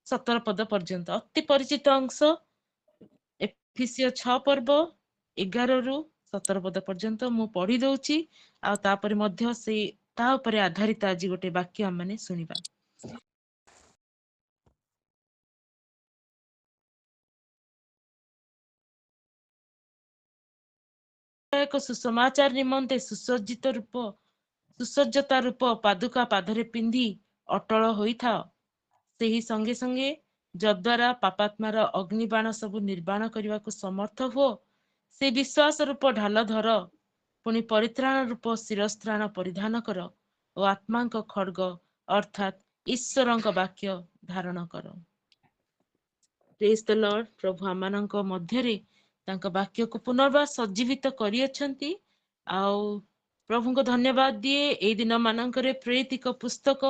17 ପଦ पर्यंत अति परिचित अंश एफिसियो 6 पर्व 11 रु 17 पद पर्यंत मु पढ़ी दउची आ तापरे मध्य से ता उपरे आधारित आज गोटे वाक्य हम माने सुनिबा। एक सुसमाचार निमंते सुसज्जित रूप सुसज्जता रूप पादुका पादरे पिंधि अटल होइथा सेही संगे संगे जद्वारा पापात्मार अग्निबाण सबु निर्वाण करने को समर्थ हो से विश्वास रूप ढाल धर पुनि परित्राण रूप शिरस्त्राण परिधान कर और आत्मा खड्ग अर्थात ईश्वर वाक्य धारण कर। Praise the lord. प्रभु आमानंक मध्यरे तांका वाक्य को पुनर्बार सजीवित करियछंती आउ प्रभु को धन्यवाद दिए ए दिन मानकरे प्रेरितिक पुस्तक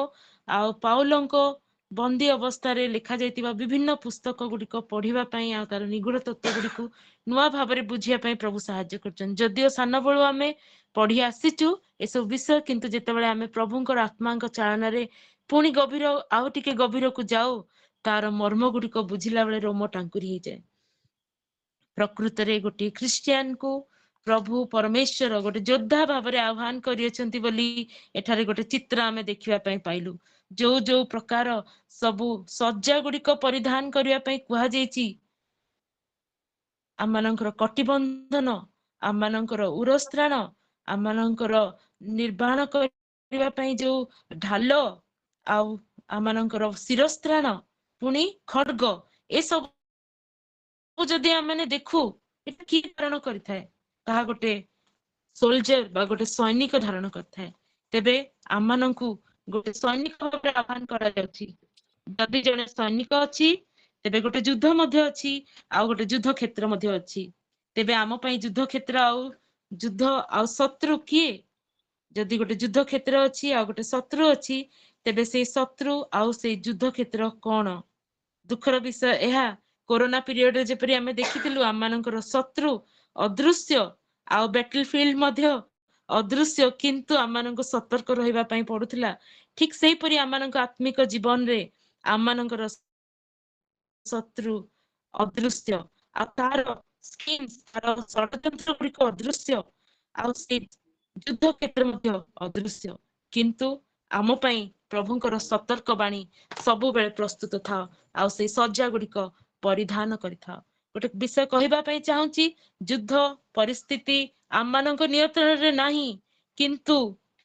आउ पाउलंको बंदी अवस्था रे लिखा जाइतिबा विभिन्न पुस्तक गुडिक पढ़िबा पई आ तार निगूढ़ तत्व गुडिक नुआ भाबरे बुझिया पई प्रभु सहाय्य करछन। जदियो सान बळु आमे पढ़ी आसीचु ए सब विषय किंतु जेतेबेले आमे प्रभुंकर आत्मांक चालना रे पुणी गभीर आउ टिके गभीर को जाऊ तार मर्म गुडिक बुझिला बेले रोम टांकुरी हो जाए। प्रकृत रे गोटे ख्रिस्टियन को प्रभु परमेश्वर गोटे योद्धा भाव में आह्वान करियछंती बोली एठारे गोटे चित्र आमे देखिबा पई पाइलु। जो जो प्रकार सबु सज्जा गुडिक परिधान करिया पई कुहा जायछि आमानंकर कटिबंधन आमानंकर उरस्त्राण आमानंकर निर्वाण करिया पई जो ढाल आउ आमानंकर शिरस्त्राण पुणी खड्ग ए सब जदि आमे देखु एटा कि धारण करिथाय ताहा गोटे सोल्जर बा गोटे सैनिक धारण करथाय। तेबे आमानंकु गोटे सैनिक भाबरे आह्वान करा जाउछि। जदि जने सैनिक अछि तेबे गोटे युद्ध मध्य अछि आ गोटे युद्ध क्षेत्र मध्य अछि। तेबे आम पई युद्ध क्षेत्र आउ युद्ध आउ शत्रु किए जदि गोटे युद्ध क्षेत्र अछि आ गोटे शत्रु अछि तेबे से शत्रु आउ से युद्ध क्षेत्र कोन दुखर विषय एहा कोरोना पीरियड जेपरि आमे देखिथिलु आमानंकर शत्रु अदृश्य आउ बैटल फील्ड मध्य अदृश्य किंतु आमानंको सतर्क रहिबा पई पडुथिला। ठीक सेही परि आमानंको आत्मिक जीवन रे आमानंकर शत्रु अदृश्य आ तार स्कीम्स तार षडयंत्र गुडिक अदृश्य आउ से युद्ध क्षेत्र मध्य अदृश्य किंतु आम पई प्रभुंकर सतर्क बाणी सबु बेले प्रस्तुत था आउ से सज्जा गुडिक परिधान करिथा। गोटे विषय कहबा पई चाहूची युद्ध परिस्थिति आम मानक नियंत्रण रे नाही किंतु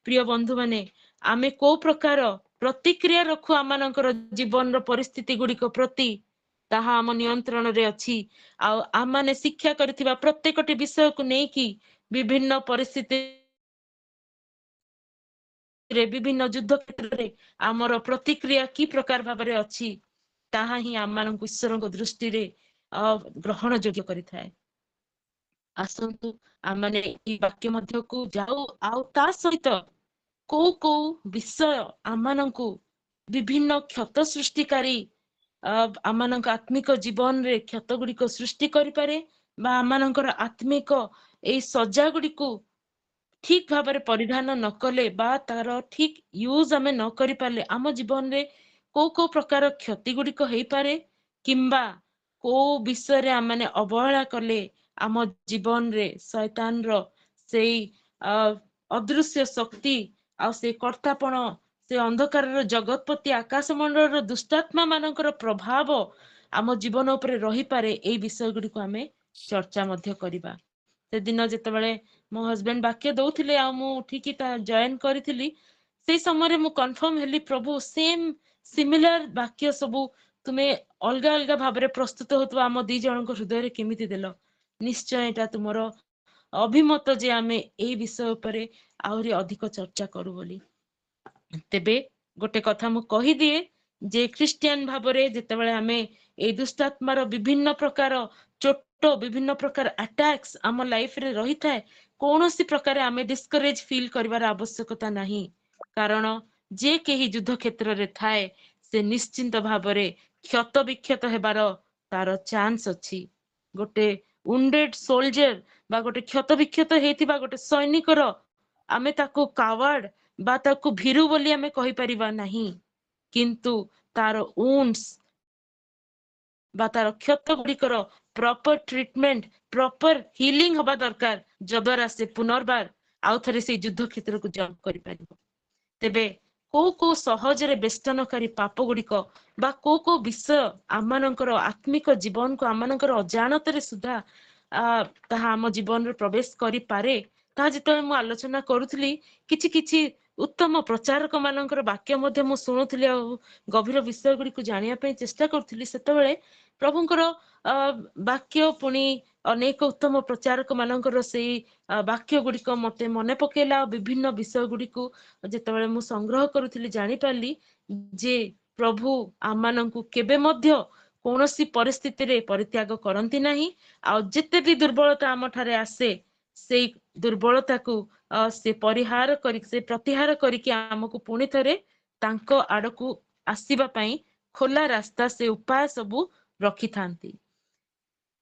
प्रिय बंधु माने आमे को प्रकार प्रतिक्रिया रखु आम मानकर जीवन रो परिस्थिति गुडिक प्रति ताहा आम नियंत्रण रे अछि। आउ आम माने शिक्षा करथिबा प्रत्येकटी विषय को नै कि विभिन्न परिस्थिति रे विभिन्न युद्ध क्षेत्र रे आमर प्रतिक्रिया की प्रकार भाबरे अछि ताहा ही आम मानक ईश्वरक दृष्टि रे ग्रहण योग्य करिथाय। आसंतु आमने ई वाक्य मध्य को जाऊ आउ ता सहित को को विषय आमानंकु विभिन्न क्षत सृष्टिकारी आमानंक आत्मिक जीवन रे क्षत गुडिक सृष्टि करि पारे बा आमानंकर आत्मिक ए सज्जा गुडिको ठीक भाबरे परिधान न कले बा तार ठीक यूज आमे न करि पाले आम जीवन रे को प्रकार क्षति गुडिक हेई पारे किंबा को विषय रे आमाने अवहेला कले आम जीवन रे शैतान रो सेई अदृश्य शक्ति आ से कर्तापण से अंधकार रो जगतपति आकाश मंडल रो दुष्टात्मा मानकर प्रभाव आम जीवन उपरे रही पारे ए विषय गुडिको आमे चर्चा मध्य करिबा। से दिन जेतेबेले मो हस्बैंड वाक्य दउथिले आ मु उठिकी ता जॉइन करिथिली से समय मु कन्फर्म हेली प्रभु सेम सिमिलर वाक्य सबु तुमे अलगा अलगा भाबरे प्रस्तुत होतबा आम दी जन को हृदय रे केमिति देलो निश्चय एटा तुमरो अभिमत जे आमे ए विषय उपरे आहुरी अधिक चर्चा करू बोली। तेबे गोटे कथा मु कहि दिए जे ख्रिस्टियन भाबरे जेतेबेले आमे ए दुष्टात्मार विभिन्न प्रकार चोट विभिन्न प्रकार अटैक्स आम लाइफ रे रही थाए कौनसी प्रकार आमे डिस्करेज फील करिवार आवश्यकता नहीं कारण जे केही युद्ध क्षेत्र रे थाए से निश्चिंत भाबरे क्षत विक्षत हेबार तार चांस अछि। गोटे उंडेड सोल्जर बा गोटे क्षत विक्षत हेतिबा गोटे सैनिकर आमे ताको कावर्ड बा ताको भीरु बोली आमे कहि परिबा नहीं किंतु तार वुंड्स बा तार क्षत गुड़िकर प्रॉपर ट्रीटमेंट प्रॉपर हीलिंग हवा दरकार जद्वारा से पुनर्बार आउ थे से युद्ध क्षेत्र को जंप कर पारिबो। तेबे को सहजरे बेष्टनकारी पाप गुड़िक बा को विषय आमनकर आत्मिक जीवन को आमनकर अजाणत सुधा ताहा आम जीवन रे प्रवेश करि पारे ता जिते मु आलोचना करूथली किछि किछि उत्तम प्रचारक मानकर वाक्य मध्य मु शुणुथली गभीर विषय गुड़ी को जानिया पे चेष्टा करूथली सेतबेले प्रभुंकर वाक्य पुणी अनेक उत्तम प्रचारक मानकर से वाक्य गुड़िक मते मने पकेला विभिन्न विषय गुड़ी को जेतेबेले मु संग्रह करूथली जानि पारली जे प्रभु आमानंकु केबे मध्य कौनसी परिस्थिति रे परित्याग करंती नाही आ जेते भी दुर्बलता आम ठारे आसे से दुर्बलता को से परिहार करी से प्रतिहार करिके आमको पुणी थरे तांको आड़कू आसीबा पई खोला रास्ता से उपाय सबू रखी थांती।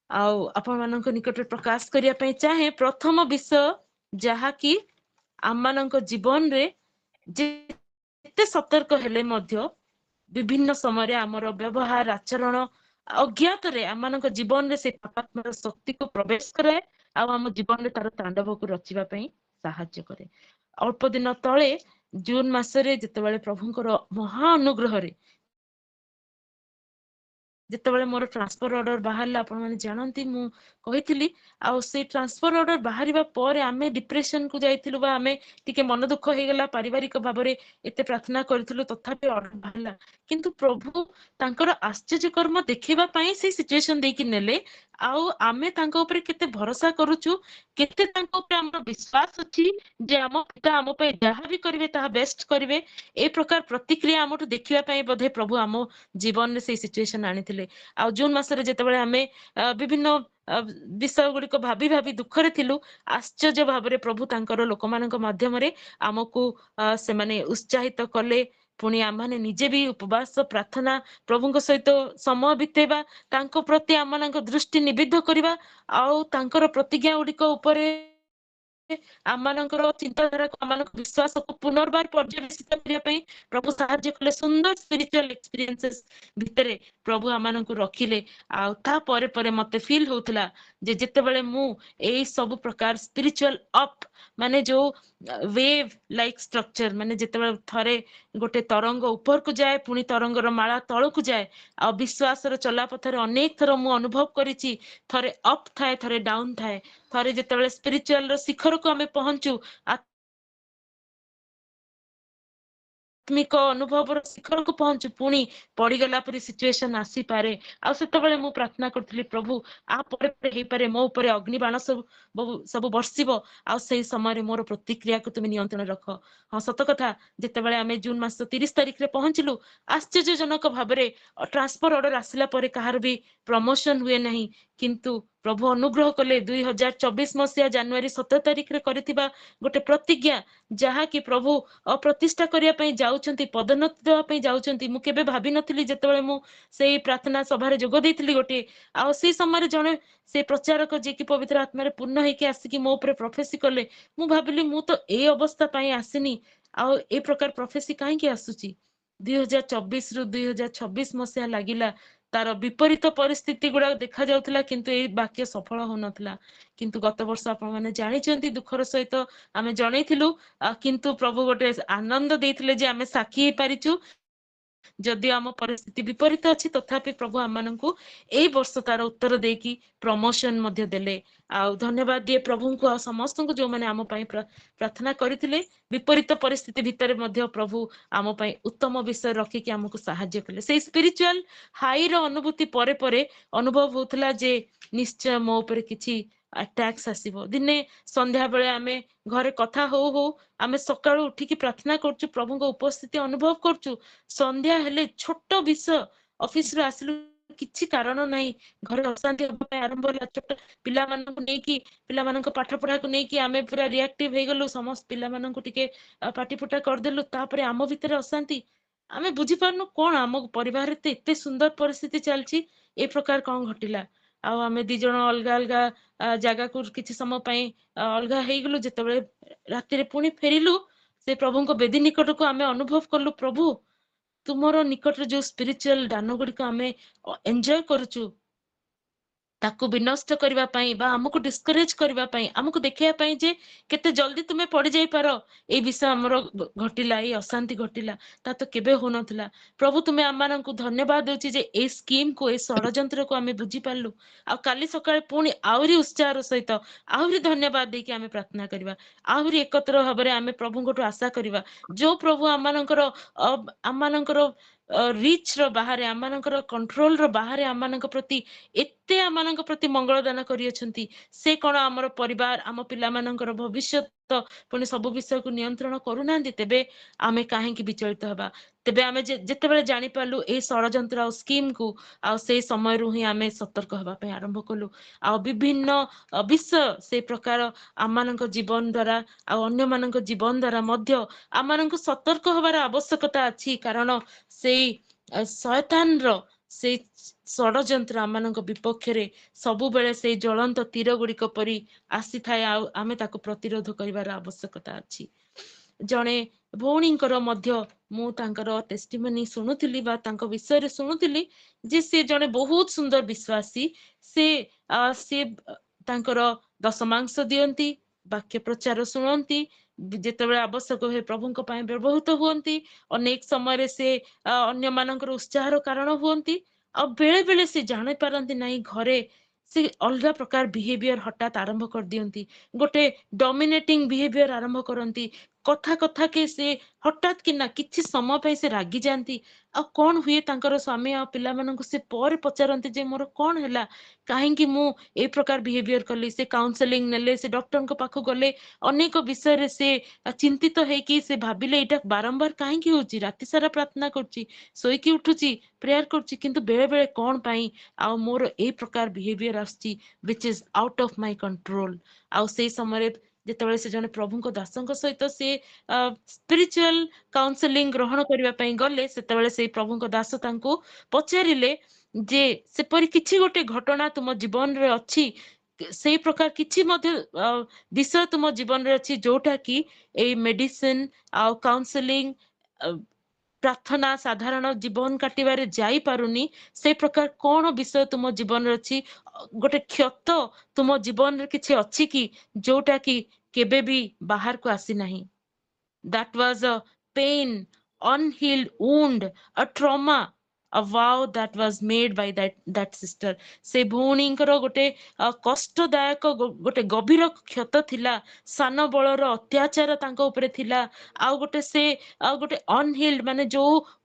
आउ आपण मानक निकट प्रकाश करिया पई चाहे प्रथम विषय जहा कि आम जीवन रे जेते सतर्क हेले मध्य विभिन्न समय आमर व्यवहार आचरण अज्ञात रे आम जीवन रे से पापात्मक शक्ति को प्रवेश करे आम जीवन रे तार तांडव को रचिबा पई साहाय्य करे। अल्प दिन तले जून मासरे जेतेबेले प्रभुंकर महा अनुग्रह रे जेतेबेले मोर ट्रांसफर ऑर्डर बाहरला आपण माने जानंती मु कहितली आ से ट्रांसफर ऑर्डर बाहरिबा परे आमे डिप्रेशन को जाइतिलु बा आमे टिके मन दुख हे गेला पारिवारिक भाबरे एते प्रार्थना करथिलु तथापि ऑर्डर बाहरला किंतु प्रभु तांकर आश्चर्य कर्म देखिबा पई से सिचुएशन देकी नेले आउ आमे तांको ऊपर केते भरोसा करूछु केते तांको ऊपर हमर विश्वास अछि जे हम पिता हम पे जहा भी करिवे ता बेस्ट करिवे ए प्रकार प्रतिक्रिया हमटु देखिबा पई बधे प्रभु हम जीवन रे से सिचुएशन आनिथिले। आ जून मासरे जेतेबेले आमे विभिन्न विषय गुड़िक भाभी भाभी दुखरे थिलु आश्चर्य भाव प्रभु तांकर लोक मानक माध्यम रे आमको से माने उत्साहित कले पुणी आम माने निजे भी उपवास प्रार्थना प्रभु सहित समय बितेबा तांको प्रति आम दृष्टि निबिद्ध करबा आउ तांकर प्रतिज्ञा गुड़िक उपरे आमनकर चिंताधारा को आमनक विश्वास को पुनर्बार पर्यवेक्षित करिया पई प्रभु साहाय्य कले सुंदर स्पिरिचुअल एक्सपीरियंसेस भितरे प्रभु आमनक रखिले आ ता परे परे मते फील होतला जे जेतेबेले मु एई सब प्रकार स्पिरिचुअल अप माने जो वेव लाइक स्ट्रक्चर माने जेतेबेले थरे गोटे तरंग ऊपर को जाए पुणी तरंगर माला तळ को जाए आ विश्वास रो चला पथरे अनेक थर मु अनुभव करिछि थरे अप थाए थरे डाउन थाए थरे जेतेबेले स्पिरिचुअल रो शिखर को आमे पहुंचू आत्मिक अनुभव शिखर को पहुंचू पुणी पड़गला परी सिचुएशन आसी पारे आ सेतबेले मु प्रार्थना करथली प्रभु आ परे परे हे पारे मो ऊपर अग्निबाण सब बर्षिबो आ सेही समय मोर प्रतिक्रिया को तुम नियंत्रण रख। हाँ सत कथा जेतेबेले आमे जून मास 30 तारिख रे पहुंचलु आश्चर्यजनक भाबरे ट्रांसफर ऑर्डर आसिला परे कहार भी प्रमोशन हुए नहीं किंतु प्रभु अनुग्रह कले 2024 मसिया जनवरी 17 तारिख रे करथिबा गोटे प्रतिज्ञा जहा कि प्रभु अप्रतिष्ठा करिया पई जाउचंती पदोन्नति देवा पई जाउचंती मु केबे भाबी नथिली जेतेबेले मु सेही प्रार्थना सभा रे जोग देइथिली गोटे आ सेही समय जने से प्रचारक जे कि पवित्र आत्मा रे पूर्ण हेके आसी कि मो ऊपर प्रोफेसी कले मु भाबिली मु तो ए अवस्था पई आसीनी आ ए प्रकार प्रोफेसी काहे कि आसुची 2024 रु 2026 मसिया लागिला तार विपरीत परिस्थिति गुडा देखा जाउतला किंतु ए वाक्य सफल हो नथला किंतु गत वर्ष आपण माने जानिचंती दुखर सहित आमे जणैथिलु किंतु प्रभु गोटे आनंद देइथिले जे आमे साखी हे पारिचु जदि आम परिस्थिति विपरीत अच्छी तथापि प्रभु आम मानू ए वर्ष तार उत्तर देकी प्रमोशन मध्य देले आ धन्यवाद दिए प्रभु को समस्त को जो मैंने आम प्रार्थना करते विपरीत परिस्थिति भितर मध्य प्रभु आम उत्तम विषय रखिकी आमको साहाय्य कले से स्पिरिचुअल हाई रो अनुभूति परे परे अनुभव होता जे निश्चय मो ऊपर किछि अटैक्स आसीबो दिने संध्या बेले आमे घरे कथा हो आमे सकाळु उठिकी प्रार्थना करछु प्रभु को उपस्थिति अनुभव करछु संध्या हेले छोट विषय ऑफिस रो आसिलु किछि कारण नाही घर अशांति होबा आरंभ होला छोट पिला मानन को नेकी पिला मानन को पाठ पढ़ा को नेकी आमे पूरा रिएक्टिव हे गेलु समस्त पिला मानन को टिके पाटी फुटा कर देलु तापरे आम भितर अशांति आमे बुझी पारनु कोन आम परिवार रे एते सुंदर परिस्थिति चलछि ए प्रकार कोन घटिला आ आमे दी जण अलगा अलगा जगह को किछि समय पई अलगा हे गेलु जेतेबेले राति रे पुनी फेरिलु से प्रभु को बेदी निकट को आमे अनुभव करलु प्रभु तुमर निकट जो स्पिरिचुअल दान गुड़िक आम एंजॉय करुचु ताकू विनष्ट करबा पई बा हमकु डिस्करेज करबा पई हमकु देखिया पई जे केते जल्दी तुमे पड़ी जाई पारो ए विषय हमर घटिला ए अशांति घटिला ता तो केबे हो नथिला। प्रभु तुमे आमानकु धन्यवाद देउची जे ए स्कीम को ए षडयंत्र को आमे बुझी पारलु आ काली सकाळे पुणी आउरी उत्साहर सहित आउरी धन्यवाद देकी आमे प्रार्थना करबा आउरी एकत्र भाबरे आमे प्रभुंकटु आशा करबा जो प्रभु आमानकर रिच रो बाहर आमानकर कंट्रोल रो बाहर आमानक प्रति एते आमानक प्रति मंगल दान करियछंती से कोन हमर परिवार आम पिला मानकर भविष्यत पुणी सब विषय को नियंत्रण करूनांती तेबे आमे काहे की विचलित हबा तेबे आमे जेते बेले जानि पालु ए षडयंत्र आ स्कीम को आ से समय रु ही आमे सतर्क हबा पे आरंभ कलु आ विभिन्न विषय से प्रकार आमानक जीवन द्वारा आ अन्य मानक जीवन द्वारा मध्य आमानक सतर्क हबार आवश्यकता अछि कारण से शैतान रो से षडयंत्र आमानक विपक्ष रे सबु बेले से ज्वलंत तीर गुड़िक परी आसी थाए आमे ताको प्रतिरोध करिवार आवश्यकता अछि। जणे भौणींकर मध्य मु तांकर टेस्टिमनी सुनुथिली बा तांको विषय रे सुनुथिली जे से जणे बहुत सुंदर विश्वासी से तांकर दशमांश दियंती वाक्य प्रचार सुनंती जेतेबेले आवश्यक हुए प्रभुଙ୍କ ପାଇଁ ବ୍ୟବହୃତ हुଅନ୍ତି अनेक समय से अन्य मानकर उत्साहर कारण हुଅନ୍ତି आ बेले बेले से जानि पारंती नहीं घरे से अलगा प्रकार बिहेवियर हठात आरंभ कर दियंती गोटे डोमिनेटिंग बिहेवियर आरंभ करंती कथा कथा के से हठात कि ना किछि समय पे से रागी जानती आ कौन हुए तांकर स्वामी आ पिला माननकु से पर पचारंती जे मोर कौन हैला काहे कि मु ए प्रकार बिहेवियर करली से काउंसलिंग नेले से डॉक्टर को पाखो गले अनेक विषय रे से चिंतित है कि से भाबिले एटा बारंबार काहे कि होची राति सारा प्रार्थना करची सोई की उठुची प्रेयर करची किंतु बेले बेले कौन पाई आ मोर ए प्रकार बिहेवियर आछी which is out of my control आ से समय जेतेबेले से जने प्रभुଙ୍କ दासଙ୍କ सहित से स्पिरिचुअल काउंसलिंग ग्रहण करिवा पई गले सेतेबेले से प्रभुଙ୍କ दास तांको पचारिले जे सेपरि किछि गोटे घटना तुम जीवन रे अछि से प्रकार किछि मध्य विषय तुम जीवन रे अछि जोटा कि ए मेडिसिन आ काउंसलिंग प्रार्थना साधारण जीवन काटिबारे जाई पारुनी से प्रकार कौन विषय तुम जीवन रे अछि गोटे क्षत तुम जीवन रे किछि अछि कि जोटा कि केबे भी बाहर को आसी नाही that was a pain unhealed wound a trauma a vow that was made by that sister से भौणींकर गोटे कष्टदायक गोटे गभीर क्षत थिला सान बलर अत्याचार तांको उपरे थिला आ गोटे से गोटे अनहिल्ड माने जो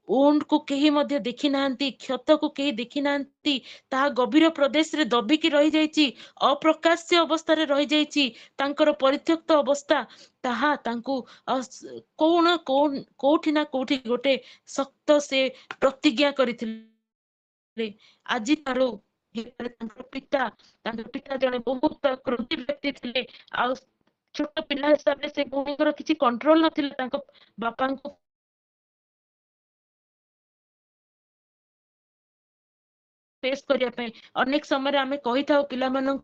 वुंड को केही मध्य देखि नांती क्षत को केही देखि नांती ता गभीर प्रदेश रे दबिकी रहि जाईची अप्रकाश्य अवस्था रे रहि जाईची तांकर परित्यक्त अवस्था ताहा तांको कोण कोण कोठी ना कोठी गोटे सक्त से प्रतिज्ञा करिथिले आजि तारो पिता जने बहुत क्रोधी व्यक्ति थिले आ छोट पिला हिसाब से भूमिकर किछि कंट्रोल नथिले तांको बापा को फेस करिया पई अनेक समय आमे कहि थाउ पिला मानन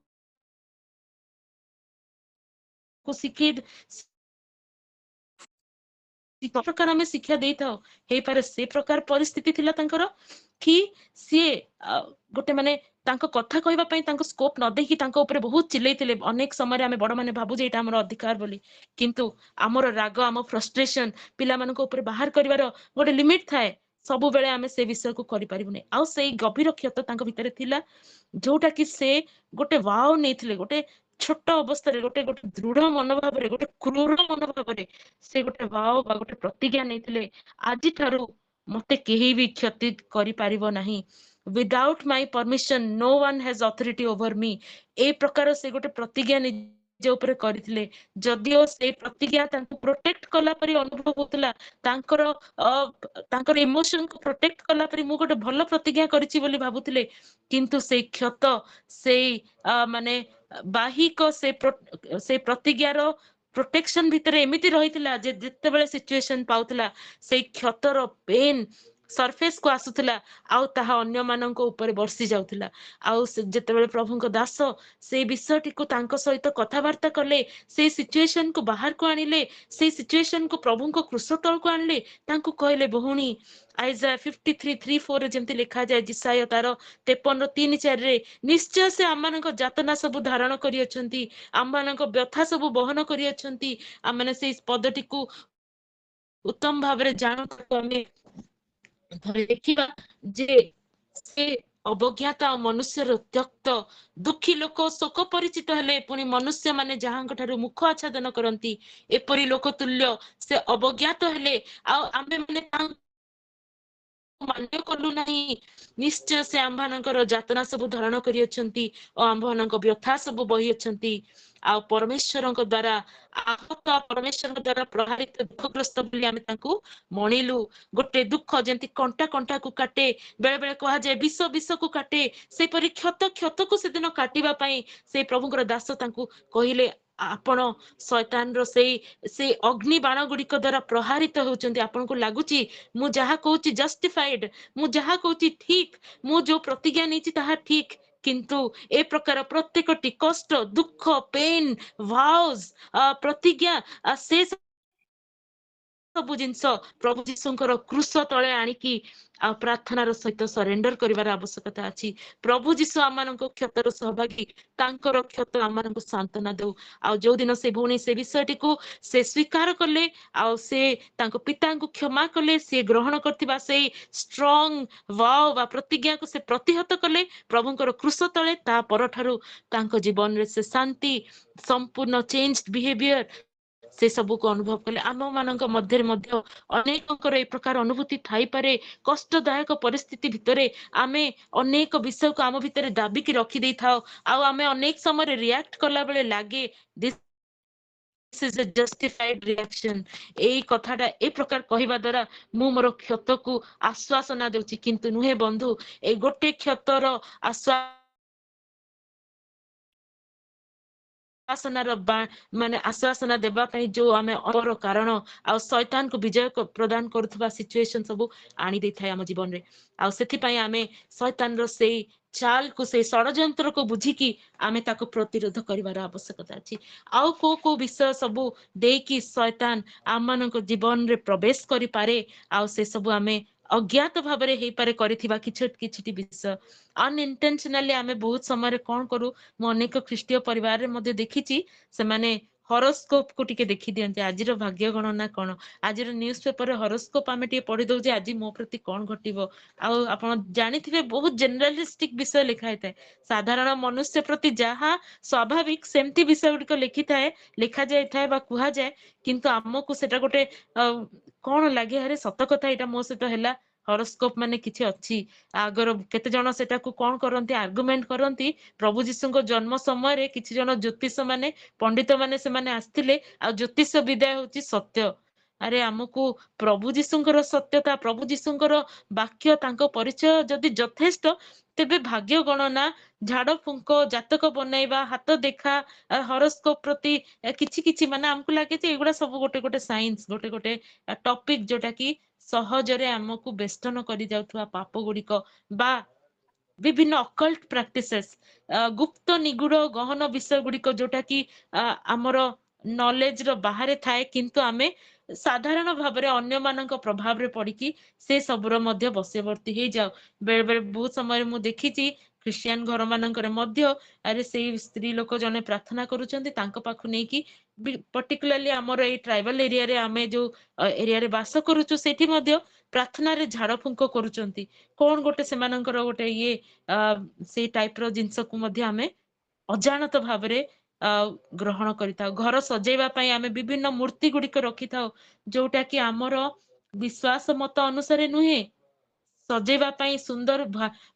को सिखि प्रकार आमे शिक्षा देई थाउ हे पारे से प्रकार परिस्थिति थिला तांकर कि सी गोटे माने तांको कथा कहबा पई तांको स्कोप न देखि तांको ऊपर बहुत चिल्लैथिले अनेक समय आमे बड़ माने भाबु जे एटा हमर अधिकार बोली किंतु हमर राग हम फ्रस्ट्रेशन पिला मानको ऊपर बाहर करिवार गोटे लिमिट थाए सब बेले आमे से विषय को करि परिबुने आ सेई गभीर क्षत तांको भितरे थिला जोटा कि से गोटे वाव नेथिले गोटे छोट अवस्था रे गोटे गोटे दृढ़ मनोभाव रे गोटे क्रूर मनोभाव रे से गोटे भाव बा गोटे प्रतिज्ञा नेथिले आजि थारु मते केही भी क्षति करि पारिबो नाही without my permission no one has authority over me ए प्रकार से गोटे प्रतिज्ञा निज ऊपर करथिले जदियो से प्रतिज्ञा तांको प्रोटेक्ट कला परि अनुभव होतला तांकर इमोशन को प्रोटेक्ट कला परि मु गोटे भलो प्रतिज्ञा करिछि बोली भाबुथिले किंतु से क्षत से माने बाहिक से प्रतिज्ञार प्रोटेक्शन भितर एमिति रहितला जे जेतेबेले सिचुएशन पाउतला से क्षतर पेन सरफेस को आसुला आउ ताहा अन्य मानक ऊपर बर्सी जाउथला आउ जेतेबेले प्रभुଙ୍କ दास से विषयटी को तांको सहित कथाबार्ता कले से सिचुएशन को बाहर को आनिले से सिचुएशन को प्रभुଙ୍କ क्रूस तल को आनिले तांको कहले बहुणी आइजा 53:3-4 जेमति लिखा जाय जिसाय तार 53:3-4 रे निश्चय से आमମାନଙ୍କ जातना सब धारण करी अछंती आमମାନଙ୍କ व्यथा सब बहन करी अछंती आमने से इस पदटी को उत्तम भाबरे जानो हमें देखिबा जे से अवज्ञाता मनुष्यर त्यक्त दुखी लोक शोक परिचित हेले पुणी मनुष्य माने जहांक ठारू मुख आच्छादन करंती एपरी लोक तुल्य से अवज्ञात हेले आमे माने मान्य कलु नहीं निश्चय से आम्भनकर जातना सब धारण करी अछंती और आम्भनक व्यथा सब बही अछंती आ परमेश्वरक द्वारा आहत परमेश्वरक द्वारा प्रभावित दुखग्रस्त बोली आमे तांकू मणिलु गोटे दुख जेंति कंटा कंटा को काटे बेले बेले कहा जाय विष विष को काटे से परि क्षत क्षत को सेदिन काटिबा पई से प्रभुଙ୍କର दास तांकू कहिले आपण शैतान रो से अग्नि बाण गुड़िक द्वारा प्रहारित होउचंती आपन को लागुची मु जहा कहूची जस्टिफाइड मु जहा कहूची ठीक मु जो प्रतिज्ञा नीची ताहा ठीक किंतु ए प्रकार प्रत्येकटी कष्ट दुख पेन वाउस प्रतिज्ञा से सब जिनस प्रभु जीशुଙ୍କର क्रूस तले आनिकी आ प्रार्थनार सहित सरेंडर करिवार आवश्यकता अछि प्रभु जीशु आमाननको क्षतर सहभागी तांकर क्षत आमाननको सांत्वना देउ आ जो दिन से भौणी से विषयटी को से स्वीकार करले आ से तांको पिता को क्षमा करले से ग्रहण करथिबा से स्ट्रांग वाव बा प्रतिज्ञा को से प्रतिहत करले प्रभुଙ୍କର क्रूस तले ता परठारु तांको जीवन रे से शांति संपूर्ण चेंज बिहेवियर से सब को अनुभव कले आम मानक मध्य अनेककर ए प्रकार अनुभूति थाई पारे कष्टदायक परिस्थिति भितरे आमे अनेक विषय को आम भितरे दाबी की रखी देई थाओ आ आमे अनेक समय रिएक्ट करला बेले लागे this is a justified reaction एई कथाटा ए प्रकार कहिबा द्वारा मु मोर क्षत को आश्वासना देउची किंतु नुहे बंधु ए गोटे क्षतर आश्वासन माने आश्वासना देबा पई जो आमे अपर कारण आ शैतान को विजय प्रदान करथबा सिचुएशन सब आनी दे थाय हम जीवन रे आ सेथि पई आमे शैतान रो से चाल को से षडयंत्र को बुझी की आमे ताको प्रतिरोध करिवार आवश्यकता अछि आ को विषय सब दे की शैतान आम मानक जीवन रे प्रवेश करि पारे आ से सब आमे अज्ञात भाबरे हे पारे करिथिबा किछटी विषय अनइंटेंशनली आमे बहुत समय कोन करू मु अनेक ख्रीष्टीय परिवार रे मध्ये देखिछि से माने हॉरोस्कोप को टिके देखि दियंते आजिर भाग्य गणना कोन आजिर न्यूज पेपर रे हॉरोस्कोप आमे टिके पढि दउ जे आजि मो प्रति कोन घटिबो आ आपण जानिथिबे बहुत जनरलिस्टिक विषय लिखा हेतै साधारण मनुष्य प्रति जहा स्वाभाविक सेमती विषय गुडी को लिखिथाए लिखा जाय थाए बा कुहा जाय किंतु हमकु सेटा गोटे कोन लागे हरे सत कथा एटा मो सहित हैला हॉरोस्कोप माने किछि अछि आगर केते जण सेटा को कोन करंती आर्गुमेंट करंती प्रभु जीशुଙ୍କ जन्म समय रे किछि जण ज्योतिष माने पंडित माने से माने आस्थिले आ ज्योतिष विद्या होची सत्य अरे हमकु प्रभु जीशुଙ୍କର सत्यता प्रभु जीशुଙ୍କର वाक्य तांको परिचय जदि यथेष्ट तेबे भाग्य गणना झाड़ फुंक जातक बनैबा हाथ देखा हॉरोस्कोप प्रति किछि किछि माने हमकु लागे जे एगुडा सब गोटे गोटे साइंस गोटे गोटे टॉपिक जोटा की सहजरे हमकु बेस्तन करि जाउथवा पाप गुडिक बा विभिन्न अकल्ट प्रैक्टिसेस गुप्त निगूढ़ गहन विषय गुड़िक जोटा कि आमर नॉलेज रो बाहर थाए किंतु आमे साधारण भाबरे अन्य मानक प्रभाव रे पड़िकी से सबरो मध्य बसेवर्ती हे जाओ बेले बेले बहुत समय मु देखिची ख्रिस्टियन घर मानकरे मध्य अरे से स्त्री लोक जने प्रार्थना करूचंती तांको पाखु नै कि पर्टिकुलरली हमर ए ट्राइबल एरिया रे आमे जो एरिया रे वास करूचु सेठी मध्य प्रार्थना रे झाड़ फुंक करूचंती कोन गोटे से मानकर गोटे ये से टाइप रो जिंस को मध्य आमे अजानत भाबरे ग्रहण करिता घर सजेबा पई आमे विभिन्न मूर्ति गुडी को रखिता जोटा कि हमर विश्वास मत अनुसार नुहे सजेबा पई सुंदर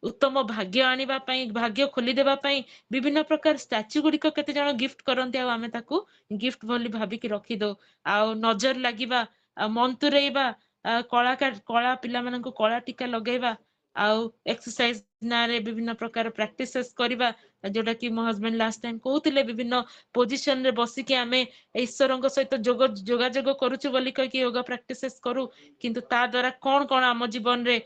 उत्तम भाग्य आनिबा पई भाग्य खोली देबा पई विभिन्न प्रकार स्टैच्यू गुडी को केते जण गिफ्ट करंती आ आमे ताकू गिफ्ट भली भाबी कि रखि दो आ नजर लागिबा मंतुरेबा कलाकार कला पिला मानन को कला टीका लगेबा आउ एक्सरसाइज नारे विभिन्न प्रकार प्रैक्टिसेस करबा जोटा कि मो हस्बैंड लास्ट टाइम कहउतिले विभिन्न पोजीशन रे बसिके आमे ईश्वरଙ୍କ सहित जोगाजोग करूछु बोली कि योगा प्रैक्टिसेस करू किंतु ता द्वारा कोन कोन हम जीवन रे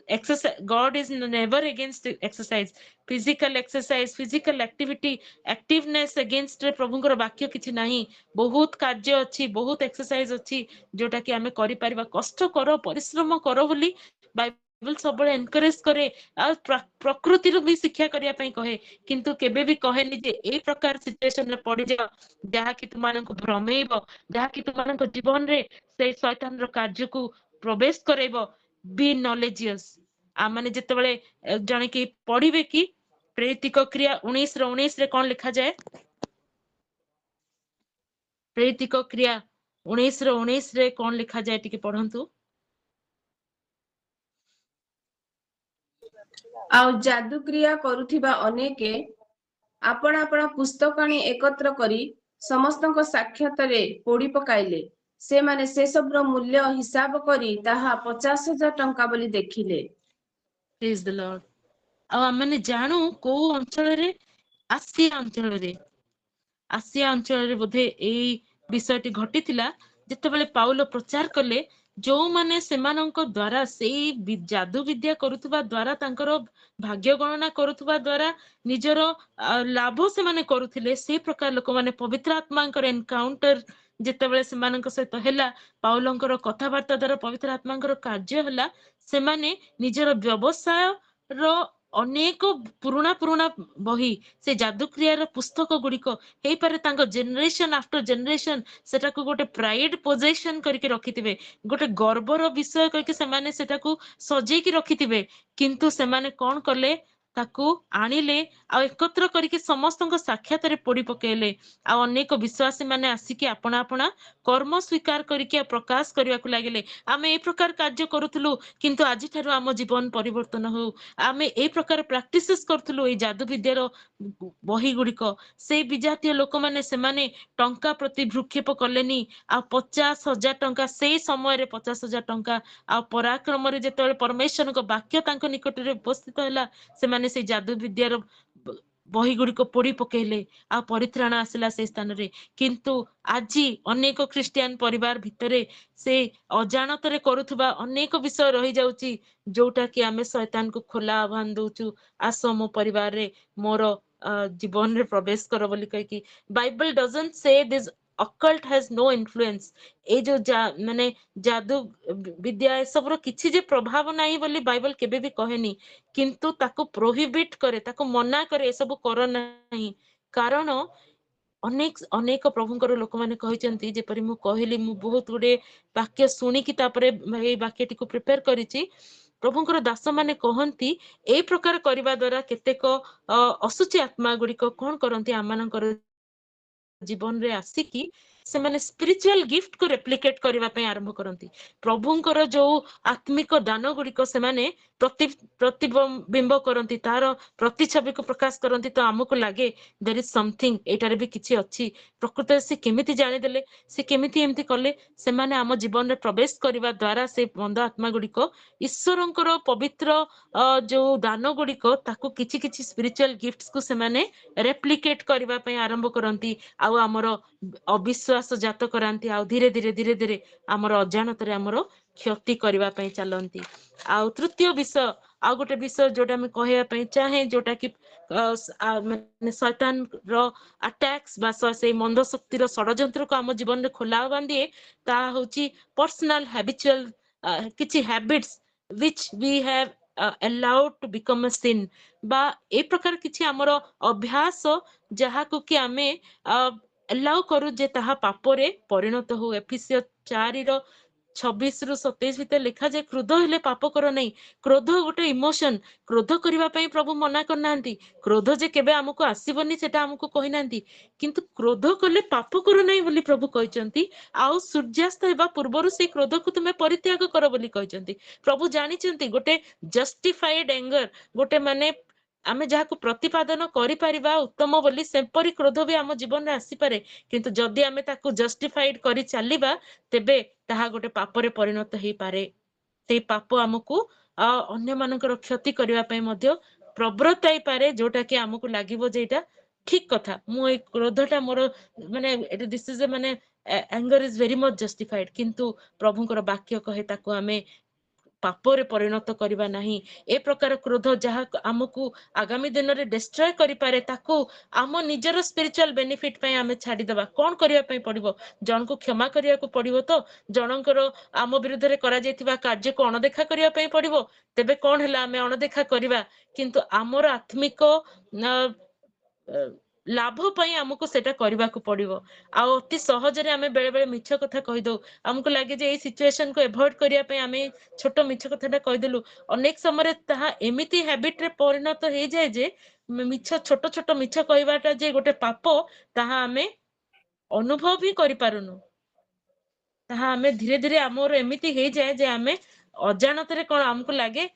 exercise. God is never against exercise. Physical exercise, physical activity, activeness against प्रभुଙ୍କର ବାକ୍ୟ କିଛି ନାହିଁ। ବହୁତ କାର୍ଯ୍ୟ ଅଛି, ବହୁତ exercise ଅଛି ଯୋଉଟା କି ଆମେ କରି ପାରିବା। କଷ୍ଟ କର, ପରିଶ୍ରମ କର ବୋଲି ବାଇବଲ ସବୁବେଳେ ଏନକରେଜ କରେ। ଆଉ ପ୍ରକୃତିରୁ ବି ଶିକ୍ଷା କରିବା ପାଇଁ କହେ, କିନ୍ତୁ କେବେ ବି କହେନି ଯେ ଏଇ ପ୍ରକାର ସିଚୁଏସନରେ ପଡିଯାଅ ଯାହାକି ତୁମମାନଙ୍କୁ ଭ୍ରମେଇବ, ଯାହାକି ତୁମମାନଙ୍କ ଜୀବନରେ ସେଇ ଶୈତାନର କାର୍ଯ୍ୟକୁ ପ୍ରବେଶ କରେଇବ। Be knowledgeous. आमाने जेतेबेले जणे कि पढ़िबे कि प्रेरितिक क्रिया 19 रे कोन लिखा जाए? प्रेरितिक क्रिया 19 रे कोन लिखा जाए टिके पढ़ंतु। आउ जादू क्रिया करुथिबा अनेके आपण आपण पुस्तकाणी एकत्र करी समस्तଙ୍କ साक्षातरे पोड़ी पकाइले। से माने से सबरो मूल्य हिसाब करी ताहा 50,000 टंका बोली देखिले। Praise the Lord. आ माने जानू को अंचल रे आसिया अंचल रे बोधे एई विषयटी घटिथिला जेतेबेले पाउलो प्रचार कले जो माने सेमानंक द्वारा सेई जादू विद्या करुथबा द्वारा तांकर भाग्य गणना करुथबा द्वारा निजरो लाभ से माने करुथिले से प्रकार लोक माने पवित्र आत्मांकर एनकाउंटर जेतेबेले सेमानंक सहित हैला पाउलंकर कथावार्ता द्वारा पवित्र आत्मांकर कार्य हैला से माने निजरो व्यवसाय रो अनेक पुराना बही से जादू क्रियार पुस्तक गुड़िक हे पारे तांको जनरेशन आफ्टर जनरेशन सेटा को गोटे प्राइड पोजेशन करके रखिथिबे, गोटे गर्वर विषय करके सेमाने सेटा को सजेई की रखिथिबे। किंतु सेमाने कोन करले ताकू आनिले आ एकत्र करके समस्तଙ୍କ साक्षातरे पोड़ी पकेले। आ अनेक विश्वासी माने आसिकी अपना अपना कर्म स्वीकार करके प्रकाश करबा को लागिले। आमे ए प्रकार कार्य करूथलु किंतु आज ठारू आम जीवन परिवर्तन हो। आमे ए प्रकार प्रैक्टिसेस करथलु ए जादू विद्यार बही गुड़िक से विजातीय लोक माने सेमाने टंका प्रति भ्रुक्षेप कलेनी। आ 50,000 टंका से समय रे 50,000 टंका आ पराक्रम रे जेतेबेले परमेश्वर को वाक्य तांको निकट रे उपस्थित हैला सेमाने से जादू विद्यार बही गुड़िक पोड़ी पकेले आ परित्राण आसिला से स्थान रे। किंतु आजी अनेक ख्रिस्टियन परिवार भितरे से अजाणतरे करुथबा अनेक विषय रही जाउची जोटा कि आमे शैतान को खोला आह्वान दउचु आस मो परिवार रे मोर जीवन रे प्रवेश कर बोली कह कि Bible doesn't say this occult has no influence। ए जो माने जादू विद्या ए सब रो किछि जे प्रभाव नाही बोली बाइबल केबे भी कहेनी, किंतु ताको प्रोहिबिट करे, ताको मना करे ए सब कर नाही। कारण अनेक अनेक प्रभुଙ୍କର ଲୋକମାନେ କହିଛନ୍ତି ଯେପରି ମୁଁ କହିଲି ମୁଁ ବହୁତ ଗୁଡେ ବାକ୍ୟ ଶୁଣିକି ତାପରେ ଏଇ ବାକ୍ୟଟିକୁ ପ୍ରିପେୟାର କରିଛି। ପ୍ରଭୁଙ୍କର ଦାସ ମାନେ କହନ୍ତି ଏଇ ପ୍ରକାର କରିବା ଦ୍ୱାରା କେତେକ ଅସୁଚି ଆତ୍ମା ଗୁଡିକ କଣ କରନ୍ତି ଆମମାନଙ୍କର ଜୀବନରେ ଆସିକି ସେମାନେ ସ୍ପିରିଚୁଆଲ ଗିଫ୍ଟ को रेप्लिकेट करबा पय आरंभ करନ୍ତି। प्रभुଙ୍କର जो आत्मिक दान गुड़िक सेमाने प्रतिबिंब करନ୍ତି, तार प्रतिछवि को प्रकाश करନ୍ତି। तो हमको लगे देयर इज समथिंग एटारे भी किछि अछि। प्रकृत से केमिति जानि देले, से केमिति एमति कले सेमाने हम जीवन रे प्रवेश करबा द्वारा से बंद आत्मा गुड़िक ईश्वरଙ୍କର पवित्र जो दान गुड़िक ताको किछि किछि स्पिरिचुअल गिफ्ट्स को सेमाने रेप्लिकेट करबा पय आरंभ करନ୍ତି। आउ हमर अविश्वास जात करांती। आउ धीरे धीरे धीरे धीरे हमर अजाणतरे हमर क्षति करबा पय चलंती। आउ तृतीय विषय आउ गोटे विषय जोटा मैं कहया पय चाहे जोटा कि माने शैतान रो अटैक्स बा से मंद शक्ति रो षडयंत्र को हम जीवन रे खोला बांधिए ता होची पर्सनल हैबिचुअल किछि habits which we have allowed to become a sin बा ए प्रकार किछि हमर अभ्यास जहा को कि आमे अलाउ करू जे ताहा पापरे परिणत हो। एफिसियो 4 रो 26 रु 27 भीतर लिखा जाए क्रोध हेले पाप कर नहीं। क्रोध गोटे इमोशन, क्रोध करबा पई प्रभु मना करनांती। क्रोध जे केबे हमको आसीबनी सेटा हमको कहि नांती, किंतु क्रोध कले पाप कर नहीं बोली प्रभु कहचंती। आउ सूर्यास्त हेबा पूर्वरु से क्रोध को तुमे परित्याग कर बोली कहचंती। प्रभु जानिचंती गोटे जस्टिफाइड एंगर गोटे माने आमे जाहाको प्रतिपादन करि परिबा उत्तम बोली सेपरी क्रोध भी आम जीवन रे आसी पारे, किंतु जदि आमे ताको जस्टिफाइड करि चलिबा तेबे ताहा गोटे पापरे परिणत हेई पारे। से पाप हमको अन्य मानकर क्षति करबा पई मध्य प्रवृत्ताई पारे जोटा कि हमकु लागिबो जे एटा ठीक कथा मु ए क्रोधटा मोर माने दिस इज ए माने anger is very much justified किंतु प्रभुଙ୍କର वाक्य कहे ताको हमें पापरे परिणत करबा नाही ए प्रकार क्रोध जहा हमकु आगामी दिन रे डिस्ट्रॉय करि पारे ताको आम निजर स्पिरिचुअल बेनिफिट पई हमें छाडी देबा कोन करिया पई पड़िबो जन को क्षमा करिया को पड़िबो तो जनकर आम विरुद्ध रे करा जायतिबा कार्य को अणदेखा करिया पई पड़िबो तेबे कोन हला हमें अणदेखा करबा किंतु आमर आत्मिक लाभ पई हमकु सेटा करबा को पड़िबो आ अति सहज रे हमें बेले बेले मिछ कथा कहि दो हमकु लागे जे ए सिचुएशन को अवॉइड करिया पई हमें छोटो मिछ कथाटा कहि देलु अनेक समय ताहा एमिति हैबिट रे परिणत हे जाय जे मिछ छोटो छोटो मिछ कहबाटा जे गोटे पाप ताहा हमें अनुभव भी करि पारुनु ताहा हमें धीरे धीरे हमर एमिति हे जाय जे हमें अजानत रे कोन हमकु लागे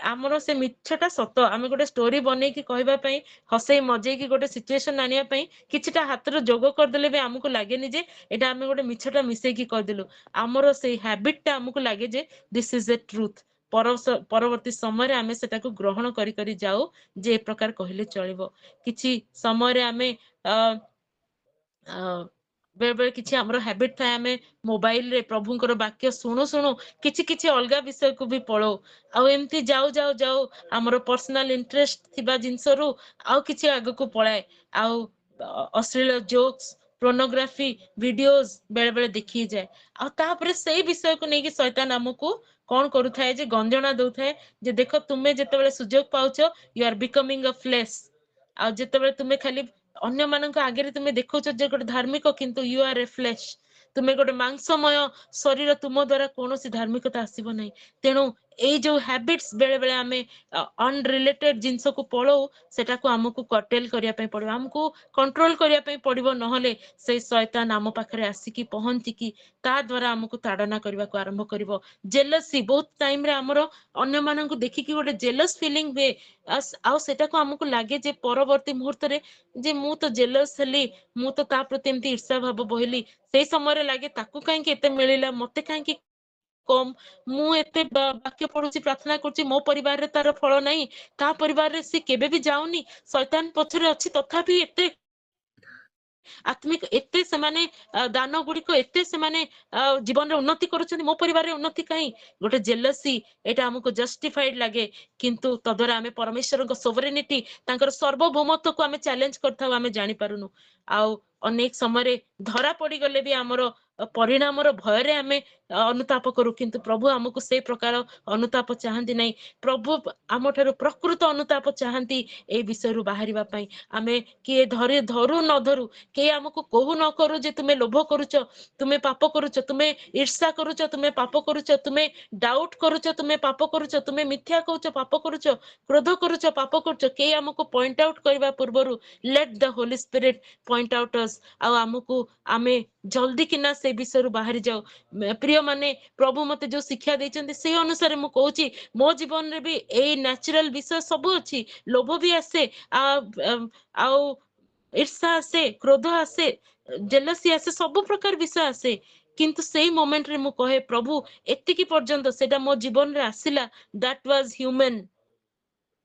आमर से मिछटा सत आमे गोटे स्टोरी बनै कि कहबा पई हसई मजे कि गोटे सिचुएशन आनिया पई किछटा हातर जोग कर देले बे हमकु लागेनी जे एटा आमे गोटे मिछटा मिसै कि कह देलु आमर से हैबिटटा हमकु लागे जे दिस इज ए ट्रुथ परवर्ती समय रे आमे सेटा को ग्रहण करी करी जाऊ जे ए प्रकार कहले चलिबो किछि समय रे आमे बेले बेले किछि हमरो हैबिट थाए आमे मोबाइल रे प्रभुଙ୍କର वाक्य सुनु सुनु किछि किछि अलगा विषय को भी पळो आ एमती जाऊ जाऊ जाऊ हमरो पर्सनल इंटरेस्ट थिबा जिंसरु आ किछि आगु को पळाए आ अश्लील जोक्स पोर्नोग्राफी वीडियोस बेले बेले देखि जाए आ तापरे सेही विषय को नेकी शैतान हमकु कोन करू थाए जे गंजना दउ थाए जे देखो तुमे जेतेबेले सुजोग पाउछो you are becoming a flesh आ जेतेबेले तुमे खाली अन्य मानक आगे तुमे देखो जे गोटे धार्मिक किंतु यू आर ए फ्लेश तुमे गोटे मांसमय शरीर तुम द्वारा कौन धार्मिकता आसीबो नहीं तेणु ए जो हैबिट्स बेले बेले आमे अनरिलेटेड जिंस को पळो सेटा को हमकु कटेल करिया पई पड़िबो हमकु कंट्रोल करिया पई पड़िबो नहले से शैतान हम पाखरे आसी की पहुंची की ता द्वारा हमकु ताड़ना करबा को आरंभ करिवो जेलसी बहुत टाइम रे हमरो अन्य मानक देखि की गोटे जेलस फीलिंग वे आ सेटा को हमकु लागे जे परवर्ती मुहूर्त रे जे मु तो जेलस हली मु तो ता प्रति एमती ईर्ष्या भाव बहिली से समय लागे ताकू कहीं एते मिलिला मते कहीं कम मु एते वाक्य पढुची प्रार्थना करची मो परिवार रे तार फल नहीं ता परिवार रे से केबे भी जाउनी शैतान पछरे अछि तथापि एते आत्मिक एते से माने दान गुडी को एते से माने जीवन रे उन्नति करूछन मो परिवार रे उन्नति कहीं गोटे जेलसी एटा हमको जस्टिफाइड लागे किंतु तदरा हमें परमेश्वर को सोवरेनिटी तांकर सर्वभौमत्व को हमें चैलेंज करथाउ हमें जानि पारुनु आ अनेक समय धरा पड़ी गले भी हमरो परिणाम भय रे हमें अनुताप करू किंतु प्रभु हमको से प्रकार अनुताप चाहती नहीं प्रभु आम ठारू प्रकृत अनुताप चाहती ए विषय रु बाहरिबा पई आमे किए धरे धरू न धरू के हमको कहू न करू जे तुमे लोभ करूछ तुमे पाप करूछ तुमे ईर्ष्या करूछ तुमे पाप करूछ तुमे डाउट करूछ तुमे पाप करूछ तुमे मिथ्या कहूछ पाप करूछ क्रोध करूछ पाप करूछ के हमको पॉइंट आउट करबा पूर्वरु let the holy spirit point out us आ हमको आमे जल्दी किना से विषय बाहरी जाओ प्रिय माने प्रभु मते जो शिक्षा देइचंती से अनुसार मु कहूची मो जीवन रे भी ए नेचुरल विषय सब अछि लोभ भी आसे आ ईर्ष्या आसे क्रोध आसे जेलसी आसे सब प्रकार विषय आसे किंतु सेही मोमेंट रे मु कहे प्रभु एतिकी पर्यंत सेटा मो जीवन रे आसिला that was human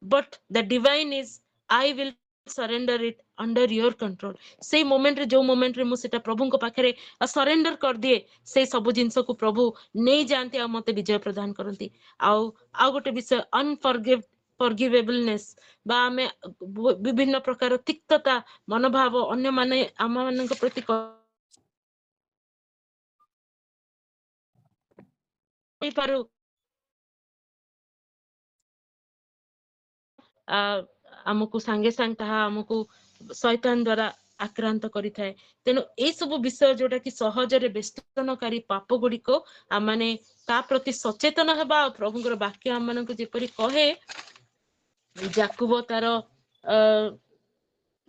but the divine is I will surrender it under your control से मोमेंट रे जो मोमेंट रे मु सेटा प्रभु को पाखरे सरेंडर कर दिए से सब जिंस को प्रभु नहीं जानते आ मते विजय प्रदान करती आ गोटे विषय फॉरगिवेबलनेस बा हमें विभिन्न प्रकार तिक्तता मनोभाव अन्य माने आम मानक प्रति पारु आमको सांगे सांग ताहा आमको शैतान द्वारा आक्रांत करि थाए तेनु ए सब विषय जोटा कि सहज रे बेस्तनकारी पाप गुडी को आ माने ता प्रति सचेतन हेबा प्रभुଙ୍କର वाक्य हम मानक जेपरि कहे जाकुब तार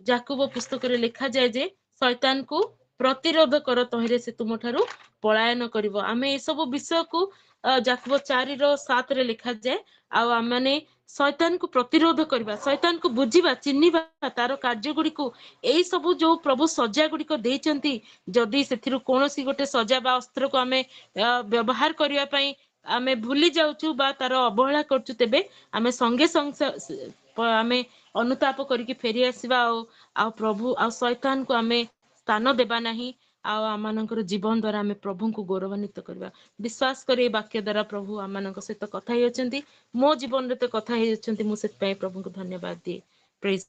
जाकुब पुस्तक रे लिखा जाय जे शैतान को प्रतिरोध कर तहिरे से तुम ठारू पलायन करिवो आमे ए सब विषय को जाकुब 4:7 रे लिखा जाय आ माने शैतान को प्रतिरोध करबा शैतान को बुझीबा चिन्हिबा तार कार्य गुडी को एई सब जो प्रभु सजा गुडी को देचंती जदी सेथिरु कोनोसी गोटे सजा बा अस्त्र को हमें व्यवहार करिया पई आमे भूली जाउछु बा तार अवहेला करछु तेबे आमे संगे संगे आमे अनुताप करके फेरी आसीबा आ प्रभु आ शैतान को आमे स्थान देबा नहीं आ आमानकर जीवन द्वारा आमे प्रभु को गौरवान्वित करबा विश्वास करे वाक्य द्वारा प्रभु आमानक सहित कथा हेयछंती मो जीवन रे तो कथा हेयछंती मु सेत पय प्रभु को धन्यवाद दिए प्रेज